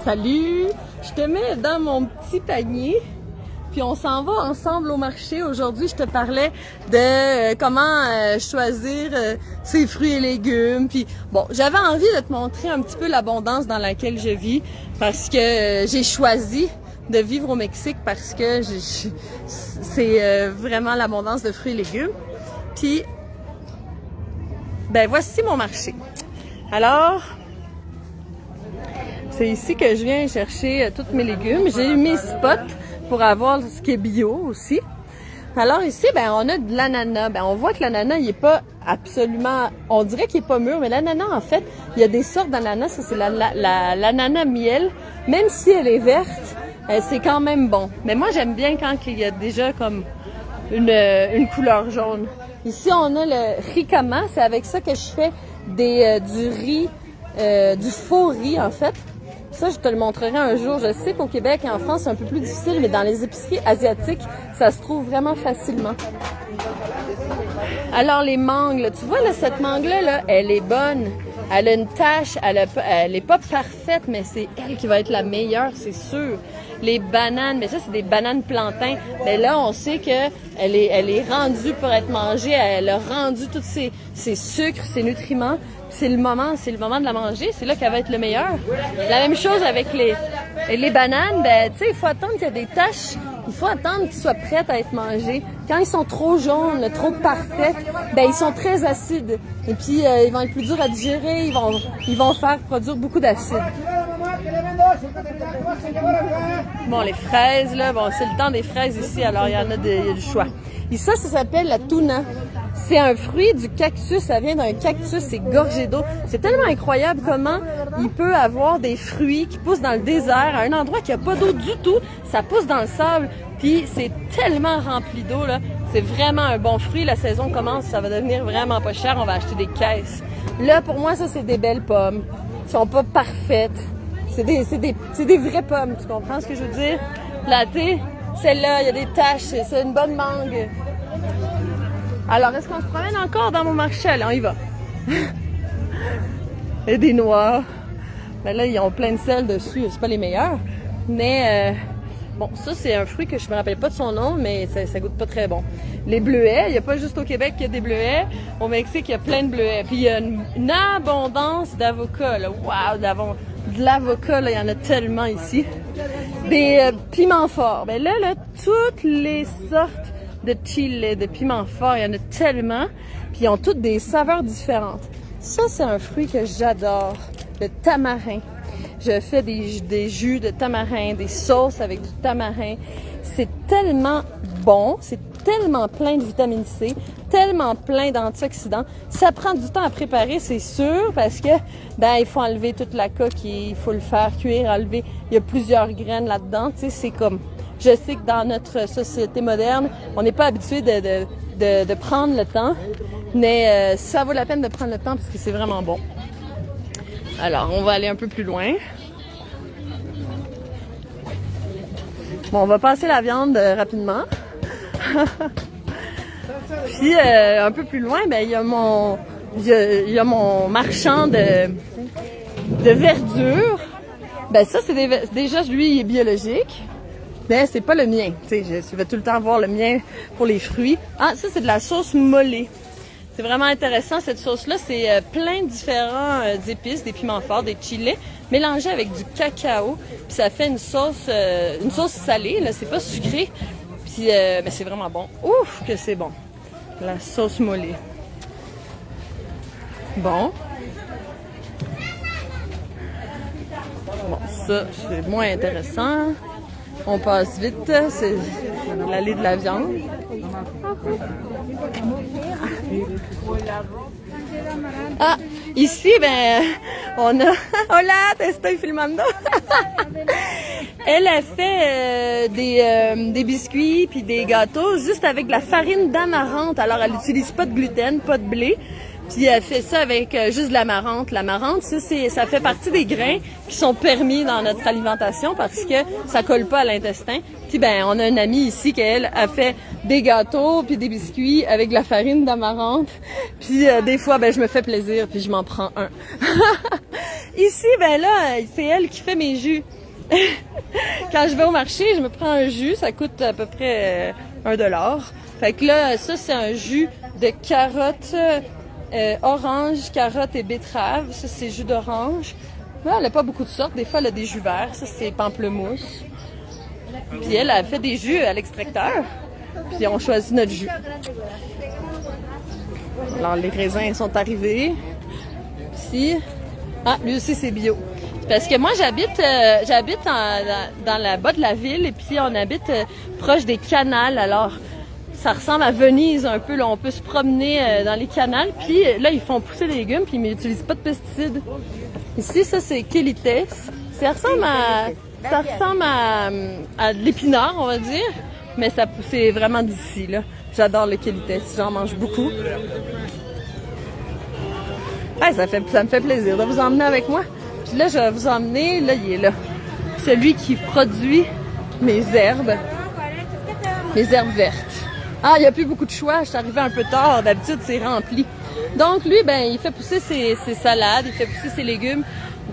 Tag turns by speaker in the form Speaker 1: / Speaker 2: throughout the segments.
Speaker 1: Salut! Je te mets dans mon petit panier, puis on s'en va ensemble au marché. Aujourd'hui, je te parlais de comment choisir ses fruits et légumes. Puis bon, j'avais envie de te montrer un petit peu l'abondance dans laquelle je vis parce que j'ai choisi de vivre au Mexique parce que c'est vraiment l'abondance de fruits et légumes. Puis, ben voici mon marché. Alors, c'est ici que je viens chercher tous mes légumes. J'ai eu mes spots pour avoir ce qui est bio aussi. Alors ici, ben on a de l'ananas. Ben on voit que l'ananas, il est pas absolument... On dirait qu'il est pas mûr, mais l'ananas, en fait, il y a des sortes d'ananas. Ça, c'est l'ananas miel. Même si elle est verte, c'est quand même bon. Mais moi, j'aime bien quand il y a déjà comme une couleur jaune. Ici, on a le jicama. C'est avec ça que je fais du riz, du faux riz, en fait. Ça, je te le montrerai un jour. Je sais qu'au Québec et en France, c'est un peu plus difficile, mais dans les épiceries asiatiques, ça se trouve vraiment facilement. Alors, les mangues, là, tu vois, là, cette mangue-là, là, elle est bonne. Elle a une tache, elle est pas parfaite, mais c'est elle qui va être la meilleure, c'est sûr. Les bananes, mais ça, c'est des bananes plantains. Mais là, on sait que elle est rendue pour être mangée. Elle a rendu tous ses sucres, ses nutriments. C'est le moment de la manger. C'est là qu'elle va être le meilleur. La même chose avec les bananes. Ben, tu sais, il faut attendre qu'il y ait des taches. Il faut attendre qu'ils soient prêts à être mangés. Quand ils sont trop jaunes, trop parfaits, ben ils sont très acides. Et puis, ils vont être plus durs à digérer. Ils vont faire produire beaucoup d'acide. Bon, les fraises, là, bon, c'est le temps des fraises ici, alors il y a du choix. Et ça s'appelle la tuna. C'est un fruit du cactus, ça vient d'un cactus, c'est gorgé d'eau. C'est tellement incroyable comment il peut avoir des fruits qui poussent dans le désert, à un endroit qui n'a pas d'eau du tout. Ça pousse dans le sable, puis c'est tellement rempli d'eau, là. C'est vraiment un bon fruit. La saison commence, ça va devenir vraiment pas cher. On va acheter des caisses. Là, pour moi, ça, c'est des belles pommes. Elles sont pas parfaites. C'est des vraies pommes, tu comprends ce que je veux dire? La thé, celle-là, il y a des taches, c'est une bonne mangue. Alors, est-ce qu'on se promène encore dans mon marché? Allez, on y va. Et des noix. Ben là, ils ont plein de sel dessus, c'est pas les meilleurs. Mais, bon, ça, c'est un fruit que je me rappelle pas de son nom, mais ça goûte pas très bon. Les bleuets, il n'y a pas juste au Québec qu'il y a des bleuets. Au Mexique, il y a plein de bleuets. Puis, il y a une abondance d'avocats, là. Wow, de l'avocat, là, il y en a tellement ici. Des piments forts. Ben là, toutes les sortes de chili, de piments forts, il y en a tellement. Puis ils ont toutes des saveurs différentes. Ça, c'est un fruit que j'adore, le tamarin. Je fais des jus de tamarin, des sauces avec du tamarin. C'est tellement bon, c'est tellement plein de vitamine C, tellement plein d'antioxydants. Ça prend du temps à préparer, c'est sûr, parce que ben il faut enlever toute la coquille, il faut le faire cuire, enlever. Il y a plusieurs graines là-dedans, tu sais, c'est comme... Je sais que dans notre société moderne, on n'est pas habitué de prendre le temps, mais ça vaut la peine de prendre le temps parce que c'est vraiment bon. Alors, on va aller un peu plus loin. Bon, on va passer la viande rapidement. Puis, un peu plus loin, ben il y a mon marchand de verdure. Ben ça, c'est déjà, lui, il est biologique. Mais c'est pas le mien. Tu sais, je vais tout le temps voir le mien pour les fruits. Ah, ça, c'est de la sauce mollet. C'est vraiment intéressant, cette sauce-là. C'est plein de différents épices, des piments forts, des chilis, mélangés avec du cacao. Puis ça fait une sauce salée, là. C'est pas sucré. Puis, ben, c'est vraiment bon. Ouf, que c'est bon. La sauce mollet. Bon. Bon, ça, c'est moins intéressant. On passe vite, c'est l'allée de la viande. Ah, ici, ben, on a... Hola, te estoy filmando. Elle a fait des biscuits puis des gâteaux juste avec de la farine d'amarante. Alors, elle n'utilise pas de gluten, pas de blé. Puis elle fait ça avec juste de l'amarante. L'amarante, ça fait partie des grains qui sont permis dans notre alimentation parce que ça colle pas à l'intestin. Puis ben, on a une amie ici qui elle a fait des gâteaux puis des biscuits avec de la farine d'amarante. Puis des fois, ben je me fais plaisir puis je m'en prends un. Ici, ben là, c'est elle qui fait mes jus. Quand je vais au marché, je me prends un jus, ça coûte à peu près $1. Fait que là, ça c'est un jus de carottes, orange, carottes et betterave. Ça c'est jus d'orange. Là, elle n'a pas beaucoup de sortes. Des fois, elle a des jus verts. Ça c'est pamplemousse. Puis elle a fait des jus à l'extracteur. Puis on choisit notre jus. Alors les raisins sont arrivés. Ici. Ah, lui aussi c'est bio. Parce que moi j'habite dans la bas de la ville et puis on habite proche des canals. Alors ça ressemble à Venise un peu. Là, on peut se promener dans les canals. Puis là ils font pousser des légumes puis ils n'utilisent pas de pesticides. Ici ça c'est Quelites. Ça ressemble à de l'épinard on va dire. Mais c'est vraiment d'ici là. J'adore le Quelites. J'en mange beaucoup. Ouais, ça me fait plaisir de vous emmener avec moi. Puis là, je vais vous emmener, là, il est là. Celui qui produit mes herbes vertes. Ah, il n'y a plus beaucoup de choix, je suis arrivée un peu tard, d'habitude c'est rempli. Donc lui, ben, il fait pousser ses salades, il fait pousser ses légumes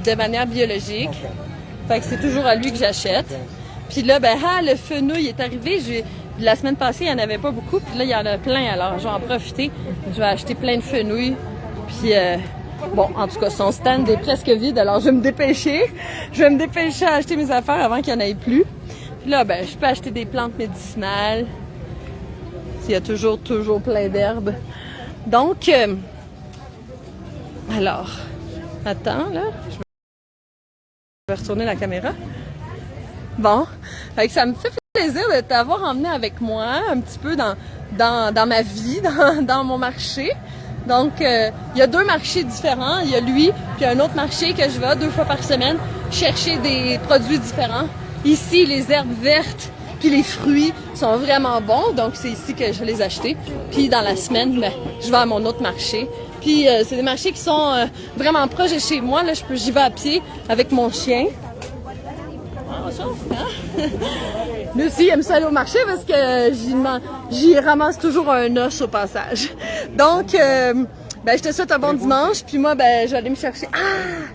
Speaker 1: de manière biologique. Fait que c'est toujours à lui que j'achète. Puis là, ben, le fenouil est arrivé. La semaine passée, il n'y en avait pas beaucoup, puis là, il y en a plein, alors je vais en profiter. Je vais acheter plein de fenouil. Puis, bon, en tout cas, son stand est presque vide, alors je vais me dépêcher. Je vais me dépêcher à acheter mes affaires avant qu'il n'y en ait plus. Puis là, ben, je peux acheter des plantes médicinales. Il y a toujours plein d'herbes. Donc, alors, attends, là. Je vais retourner la caméra. Bon, fait que ça me fait plaisir de t'avoir emmené avec moi un petit peu dans ma vie, dans mon marché. Donc, il y a 2 marchés différents. Il y a lui, puis un autre marché que je vais 2 fois par semaine chercher des produits différents. Ici, les herbes vertes puis les fruits sont vraiment bons. Donc, c'est ici que je vais les acheter. Puis, dans la semaine, ben, je vais à mon autre marché. Puis, c'est des marchés qui sont vraiment proches de chez moi. Là, j'y vais à pied avec mon chien. Lui aussi, il aime ça aller au marché parce que j'y ramasse toujours un os au passage. Donc, ben, je te souhaite un bon dimanche. Puis moi, ben, je vais aller me chercher... Ah!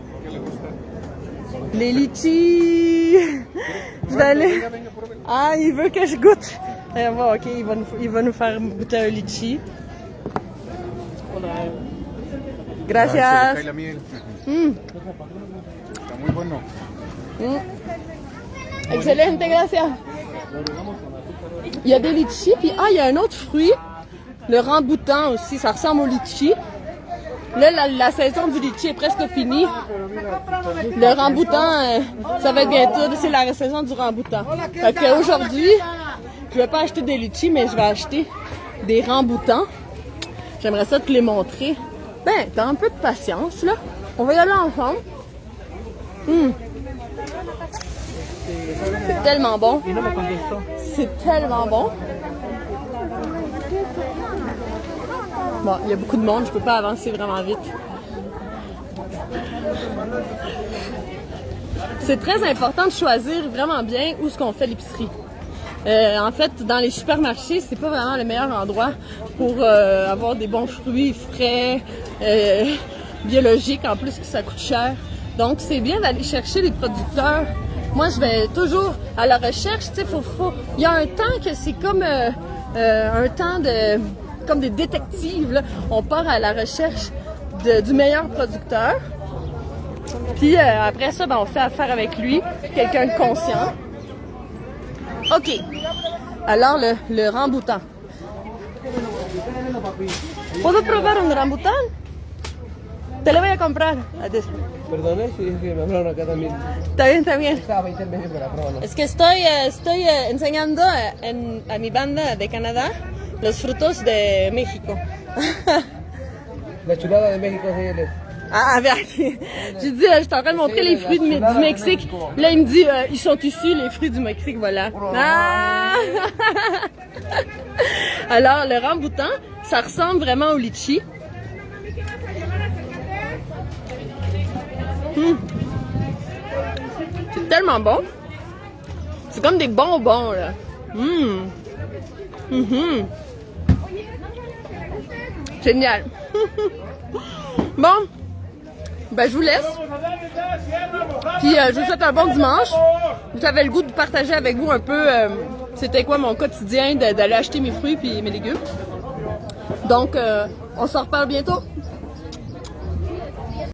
Speaker 1: Les litchis! Je vais aller... Ah, il veut que je goûte. Bon, ok, il va nous faire goûter un litchi. Gracias. Excelente, gracias. Il y a des litchis, puis il y a un autre fruit, le ramboutan aussi, ça ressemble au litchi. Là, la saison du litchi est presque finie. Le ramboutan, ça va être bientôt, c'est la saison du ramboutan. Fait qu'aujourd'hui, je vais pas acheter des litchis, mais je vais acheter des ramboutans. J'aimerais ça te les montrer. Ben, t'as un peu de patience, là. On va y aller ensemble. C'est tellement bon. C'est tellement bon. Bon, il y a beaucoup de monde, je peux pas avancer vraiment vite. C'est très important de choisir vraiment bien où est-ce qu'on fait l'épicerie. En fait, dans les supermarchés, c'est pas vraiment le meilleur endroit pour avoir des bons fruits frais, biologiques, en plus que ça coûte cher. Donc, c'est bien d'aller chercher les producteurs. Moi, je vais toujours à la recherche. Tu sais, il y a un temps que c'est comme un temps comme des détectives. Là. On part à la recherche du meilleur producteur. Puis après ça, ben, on fait affaire avec lui, quelqu'un de conscient. OK. Alors, le ramboutan. ¿Puedo probar un rambután? Te lo voy a comprar.
Speaker 2: Perdone, si es que me hablaron acá también.
Speaker 1: Está bien, está bien.
Speaker 2: Estaba 20 medio para la prueba, ¿no?
Speaker 1: Es que estoy enseñando a mi banda de Canadá los frutos de México.
Speaker 2: La chulada de México, c'est...
Speaker 1: Ah, avec. J'ai dit, j'étais en train de montrer les fruits du Mexique. Là, il me dit, ils sont ici, les fruits du Mexique, voilà. Ah! Alors, le ramboutan, ça ressemble vraiment au litchi. C'est tellement bon. C'est comme des bonbons, là. Génial. Bon, ben je vous laisse. Puis je vous souhaite un bon dimanche. J'avais le goût de partager avec vous un peu c'était quoi mon quotidien d'aller acheter mes fruits et mes légumes. Donc, on se reparle bientôt.